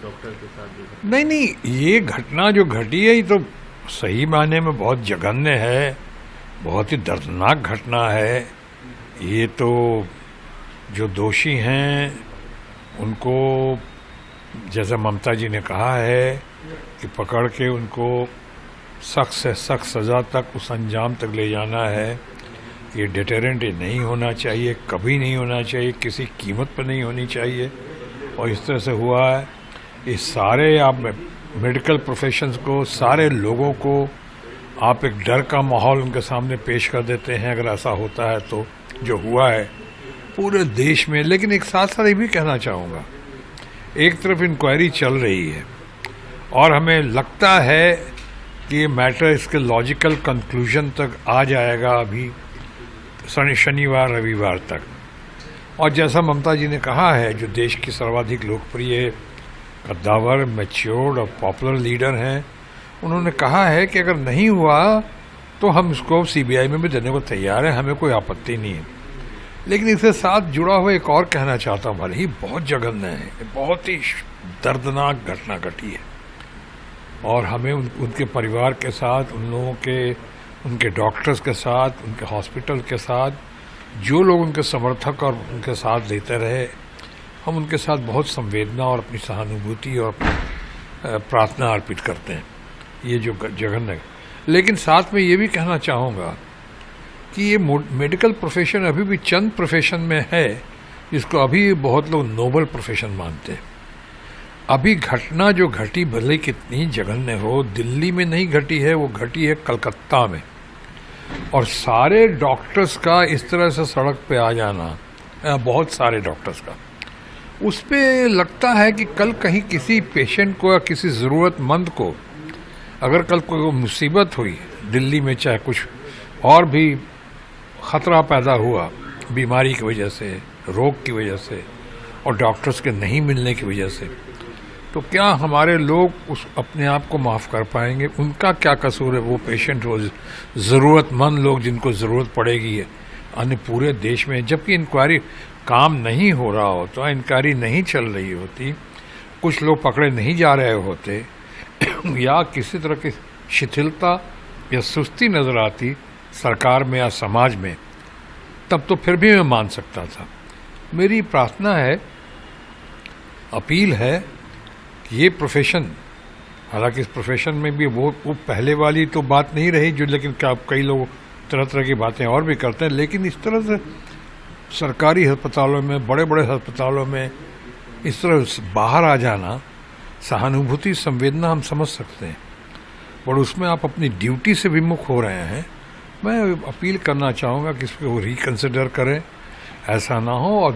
Doctor के साथ जो नहीं नहीं, ये घटना जो घटी है ये तो सही मायने में बहुत जघन्य है, बहुत ही दर्दनाक घटना है। ये तो जो दोषी हैं उनको, जैसा ममता जी ने कहा है कि पकड़ के उनको सख्त से सख्त सज़ा तक, उस अंजाम तक ले जाना है। ये डिटेरेंट नहीं होना चाहिए, कभी नहीं होना चाहिए, किसी कीमत पर नहीं होनी चाहिए। और इस तरह से हुआ है, इस सारे आप मेडिकल प्रोफेशंस को, सारे लोगों को आप एक डर का माहौल उनके सामने पेश कर देते हैं अगर ऐसा होता है तो, जो हुआ है पूरे देश में। लेकिन एक साथ साथ ये भी कहना चाहूँगा, एक तरफ इंक्वायरी चल रही है और हमें लगता है कि ये मैटर इसके लॉजिकल कंक्लूजन तक आ जाएगा अभी शनिवार रविवार तक। और जैसा ममता जी ने कहा है, जो देश की सर्वाधिक लोकप्रिय, कद्दावर, मैच्योर्ड और पॉपुलर लीडर हैं, उन्होंने कहा है कि अगर नहीं हुआ तो हम इसको सीबीआई में भी देने को तैयार हैं, हमें कोई आपत्ति नहीं है। लेकिन इसके साथ जुड़ा हुआ एक और कहना चाहता हूँ, भले ही बहुत जघन्य है, बहुत ही दर्दनाक घटना घटी है और हमें उनके परिवार के साथ, उन लोगों के, उनके डॉक्टर्स के साथ, उनके हॉस्पिटल के साथ, जो लोग उनके समर्थक और उनके साथ देते रहे, हम उनके साथ बहुत संवेदना और अपनी सहानुभूति और प्रार्थना अर्पित करते हैं। ये जो जघन्य है, लेकिन साथ में ये भी कहना चाहूँगा कि ये मेडिकल प्रोफेशन अभी भी चंद प्रोफेशन में है जिसको अभी बहुत लोग नोबल प्रोफेशन मानते हैं। अभी घटना जो घटी, भले कितनी जघन्य हो, दिल्ली में नहीं घटी है, वो घटी है कलकत्ता में। और सारे डॉक्टर्स का इस तरह से सड़क पे आ जाना, बहुत सारे डॉक्टर्स का, उस पे लगता है कि कल कहीं किसी पेशेंट को या किसी ज़रूरतमंद को अगर कल कोई मुसीबत हुई दिल्ली में, चाहे कुछ और भी ख़तरा पैदा हुआ बीमारी की वजह से, रोग की वजह से और डॉक्टर्स के नहीं मिलने की वजह से, तो क्या हमारे लोग उस अपने आप को माफ़ कर पाएंगे? उनका क्या कसूर है? वो पेशेंट, वो ज़रूरतमंद लोग जिनको ज़रूरत पड़ेगी है अन्य पूरे देश में, जबकि इंक्वायरी काम नहीं हो रहा होता, इंक्वायरी नहीं चल रही होती, कुछ लोग पकड़े नहीं जा रहे होते या किसी तरह की शिथिलता या सुस्ती नज़र आती सरकार में या समाज में, तब तो फिर भी मैं मान सकता था। मेरी प्रार्थना है, अपील है कि ये प्रोफेशन, हालांकि इस प्रोफेशन में भी वो पहले वाली तो बात नहीं रही जो, लेकिन क्या कई लोग तरह तरह की बातें और भी करते हैं, लेकिन इस तरह से सरकारी अस्पतालों में, बड़े बड़े अस्पतालों में इस तरह बाहर आ जाना, सहानुभूति, संवेदना हम समझ सकते हैं, पर उसमें आप अपनी ड्यूटी से विमुख हो रहे हैं। मैं अपील करना चाहूँगा कि इसको रिकंसिडर करें, ऐसा ना हो। और